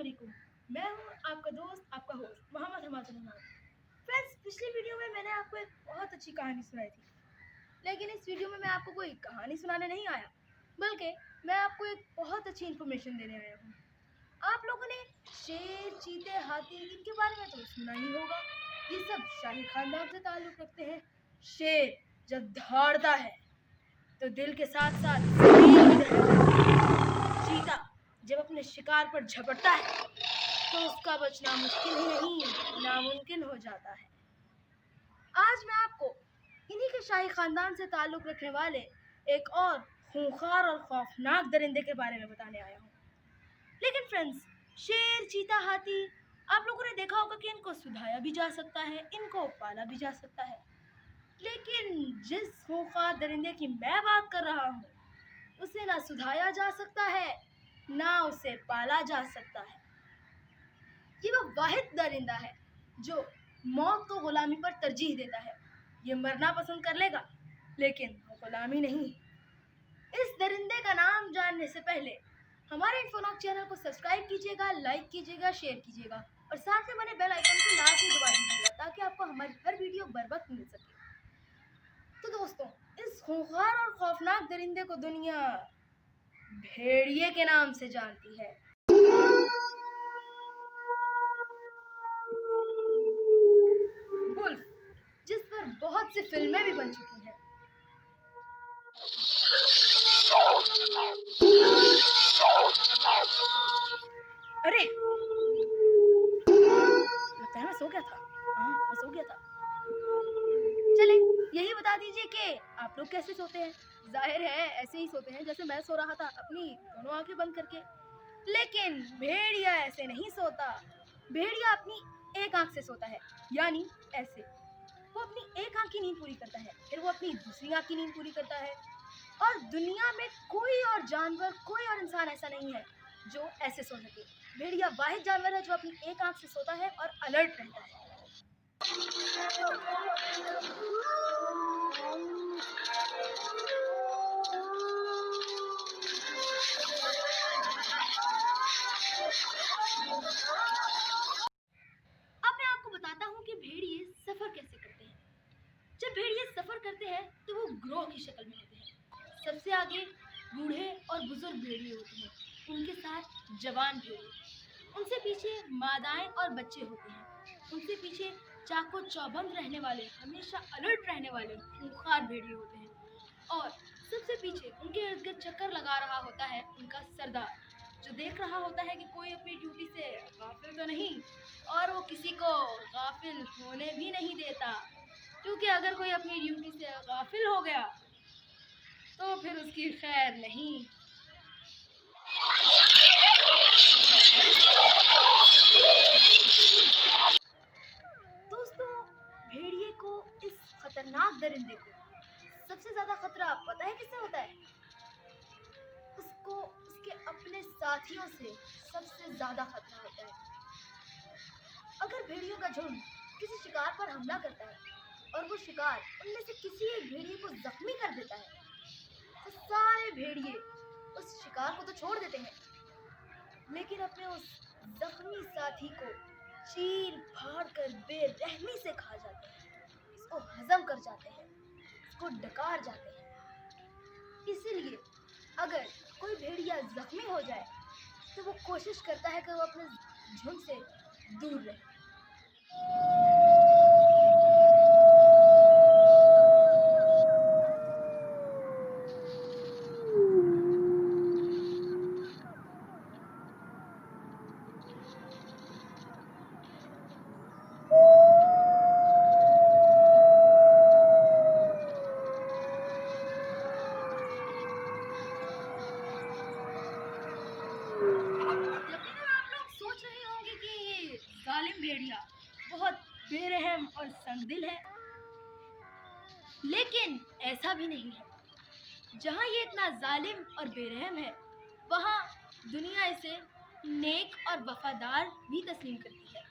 वालेकुम। मैं हूँ आपका दोस्त, आपका होस्ट मोहम्मद हमाद रहमान। फ्रेंड्स, पिछली वीडियो में मैंने आपको एक बहुत अच्छी कहानी सुनाई थी, लेकिन इस वीडियो में मैं आपको कोई कहानी सुनाने नहीं आया, बल्कि मैं आपको एक बहुत अच्छी इन्फॉर्मेशन देने आया हूँ। आप लोगों ने शेर, चीते, हाथी इनके बारे में तो सुना ही होगा। ये सब शाही खानदान से ताल्लुक रखते हैं। शेर जब दौड़ता है तो दिल के साथ साथ जमीन भी दहल जाती है। चीता जब अपने शिकार पर झपटता है तो उसका बचना मुश्किल ही नहीं, नामुमकिन हो जाता है। आज मैं आपको इन्हीं के शाही खानदान से ताल्लुक रखने वाले एक और खूंखार और खौफनाक दरिंदे के बारे में बताने आया हूँ। लेकिन फ्रेंड्स, शेर, चीता, हाथी, आप लोगों ने देखा होगा कि इनको सुधाया भी जा सकता है, इनको पाला भी जा सकता है। लेकिन जिस खूंखार दरिंदे की मैं बात कर रहा हूँ, उसे ना सुधाया जा सकता है, ना उसे पाला जा सकता है। ये वो वाहिद दरिंदा है जो मौत को गुलामी पर तरजीह देता है। ये मरना पसंद कर लेगा, लेकिन गुलामी नहीं। इस दरिंदे का नाम जानने से पहले हमारे इन्फोनॉक चैनल को सब्सक्राइब कीजिएगा, लाइक कीजिएगा, शेयर कीजिएगा और साथ में बने बेल आइकन को लाजमी दबा दीजिएगा ताकि आपको हमारी हर वीडियो बर वक्त मिल सके। तो दोस्तों, इस खूंखार और खौफनाक दरिंदे को दुनिया भेड़िए के नाम से जानती है। वुल्फ, जिस पर बहुत सी फिल्में भी बन चुकी हैं। अरे, लगता है मैं सो गया था। हाँ, मैं सो गया था। चले, यही बता दीजिए कि आप लोग कैसे सोते हैं। जाहिर है ऐसे ही सोते हैं जैसे मैं सो रहा था, अपनी दोनों आंखें बंद करके। लेकिन भेड़िया ऐसे नहीं सोता। भेड़िया अपनी एक आंख से सोता है, यानी ऐसे। वो अपनी एक आंख की नींद पूरी करता है, फिर वो अपनी दूसरी आंख की नींद पूरी करता है। और दुनिया में कोई और जानवर, कोई और इंसान ऐसा नहीं है जो ऐसे सो सके। भेड़िया वाहिद जानवर है जो अपनी एक आंख से सोता है और अलर्ट रहता है। अब मैं आपको बताता हूँ कि भेड़िए सफर कैसे करते हैं। जब भेड़िए सफर करते हैं तो वो ग्रोह की शक्ल में होते हैं। सबसे आगे बूढ़े और बुजुर्ग भेड़िए होते हैं, उनके साथ जवान भेड़िए, उनसे पीछे मादाएं और बच्चे होते हैं, उनसे पीछे चाको चौबंद रहने वाले, हमेशा अलर्ट रहने वाले खूंखार भेड़िए होते हैं, और सबसे पीछे उनके इर्द गिर्द चक्कर लगा रहा होता है उनका सरदार, जो देख रहा होता है कि कोई अपनी ड्यूटी से गाफिल तो नहीं, और वो किसी को गाफिल होने भी नहीं देता, क्योंकि अगर कोई अपनी ड्यूटी से गाफिल हो गया तो फिर उसकी खैर नहीं। दोस्तों, भेड़िए को, इस खतरनाक दरिंदे को सबसे ज्यादा खतरा पता है किससे होता है? उसको उसके अपने साथियों से सबसे ज्यादा खतरा होता है। अगर भेड़ियों का झुंड किसी शिकार पर हमला करता है और वो शिकार उनमें से किसी एक भेड़िए को जख्मी कर देता है, तो सारे भेड़िए उस शिकार को तो छोड़ देते हैं, लेकिन अपने उस जख्मी साथी को चीर फाड़ कर बेरहमी से खा जाते हैं, इसको हजम कर जाते हैं, इसको डकार जाते हैं। इसीलिए अगर कोई भेड़िया जख्मी हो जाए तो वो कोशिश करता है कि वो अपने झुंड से दूर रहे। यकीनन आप लोग सोच रहे होंगे कि ये जालिम भेड़िया बहुत बेरहम और संगदिल है, लेकिन ऐसा भी नहीं है। जहाँ ये इतना जालिम और बेरहम है, वहाँ दुनिया इसे नेक और वफादार भी तस्लीम करती है।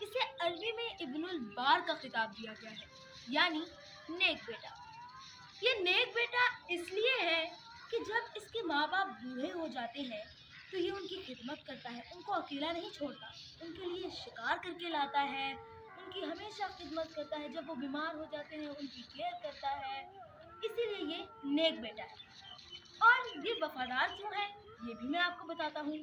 इसे अरबी में इब्नुल बार का खिताब दिया गया है, यानी नेक बेटा। ये नेक बेटा इसलिए है कि जब इसके माँ बाप बूढ़े हो जाते हैं तो ये उनकी खिदमत करता है, उनको अकेला नहीं छोड़ता, उनके लिए शिकार करके लाता है, उनकी हमेशा खिदमत करता है, जब वो बीमार हो जाते हैं उनकी केयर करता है। इसीलिए ये नेक बेटा है। और ये वफादार क्यों है, ये भी मैं आपको बताता हूँ।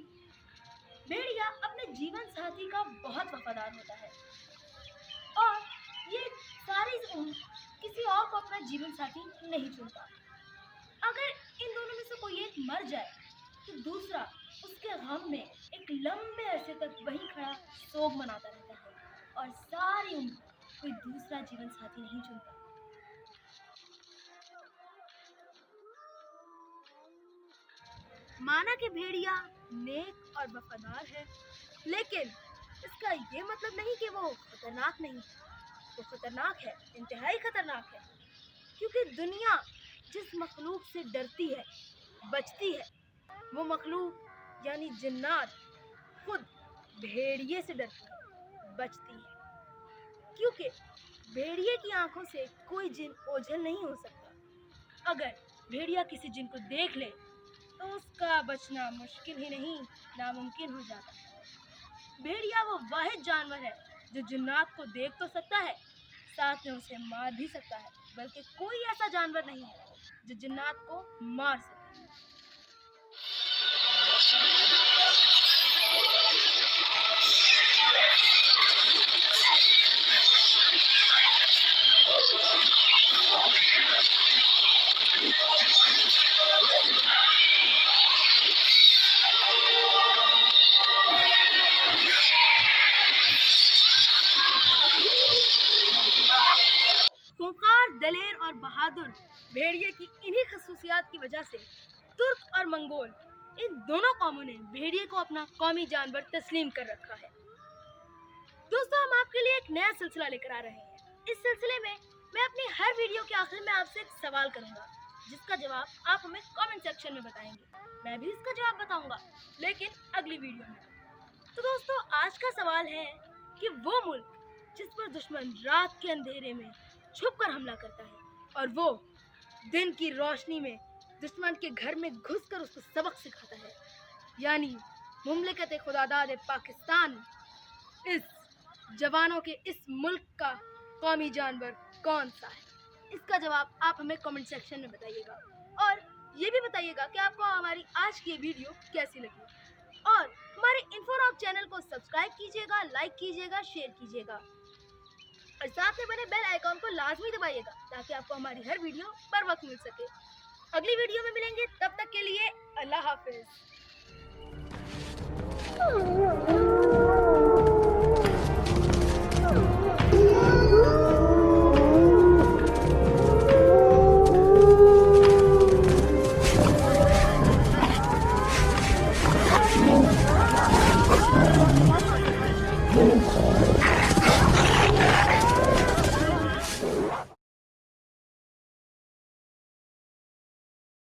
भेड़िया अपने जीवन साथी का बहुत वफादार होता है और ये सारी किसी और को अपना जीवन साथी नहीं चुनता। अगर इन दोनों में से कोई एक मर जाए तो दूसरा उसके गम में एक लंबे अरसे तक वहीं खड़ा शोक मनाता रहता है और सारी उम्र कोई दूसरा जीवन साथी नहीं चुनता। माना कि भेड़िया नेक और वफादार है, लेकिन इसका ये मतलब नहीं कि वो खतरनाक नहीं है। वो खतरनाक है, इंतहाई खतरनाक है, क्योंकि दुनिया जिस मखलूक से डरती है, बचती है, वो मखलूक यानी जिन्नात खुद भेड़िए से डरती है, बचती है। क्योंकि भेड़िए की आंखों से कोई जिन ओझल नहीं हो सकता। अगर भेड़िया किसी जिन को देख ले तो उसका बचना मुश्किल ही नहीं, नामुमकिन हो जाता है। भेड़िया वो वाहिद जानवर है जो जिन्नात को देख तो सकता है, साथ में उसे मार भी सकता है, बल्कि कोई ऐसा जानवर नहीं है जो जिन्नात को मार सके। खूंखार, दलेर और बहादुर भेड़िए की इन्हीं खसूसियात की वजह से तुर्क और मंगोल इन दोनों कौमों ने भेड़िए को अपना कौमी जानवर तस्लीम कर रखा है। दोस्तों, हम आपके लिए एक नया सिलसिला लेकर आ रहे हैं। इस सिलसिले में मैं अपनी हर वीडियो के आखिर में आपसे एक सवाल करूंगा, जिसका जवाब आप हमें कमेंट सेक्शन में बताएंगे। मैं भी इसका जवाब बताऊंगा, लेकिन अगली वीडियो में। तो दोस्तों, आज का सवाल है कि वो मुल्क जिस पर दुश्मन रात के अंधेरे में छुपकर हमला करता है और वो दिन की रोशनी में दुश्मन के घर में घुसकर उसको सबक सिखाता है, यानी मुमलिकत खुदादाद पाकिस्तान, इस जवानों के इस मुल्क का कौमी जानवर कौन सा है? इसका जवाब आप हमें कमेंट सेक्शन में बताइएगा और ये भी बताइएगा कि आपको हमारी आज की वीडियो कैसी लगी। और हमारे इन्फोनॉक चैनल को सब्सक्राइब कीजिएगा, लाइक कीजिएगा, शेयर कीजिएगा और साथ में बने बेल आइकॉन को लाजमी दबाइएगा ताकि आपको हमारी हर वीडियो पर वक्त मिल सके। अगली वीडियो में मिलेंगे, तब तक के लिए अल्लाह हाफिज।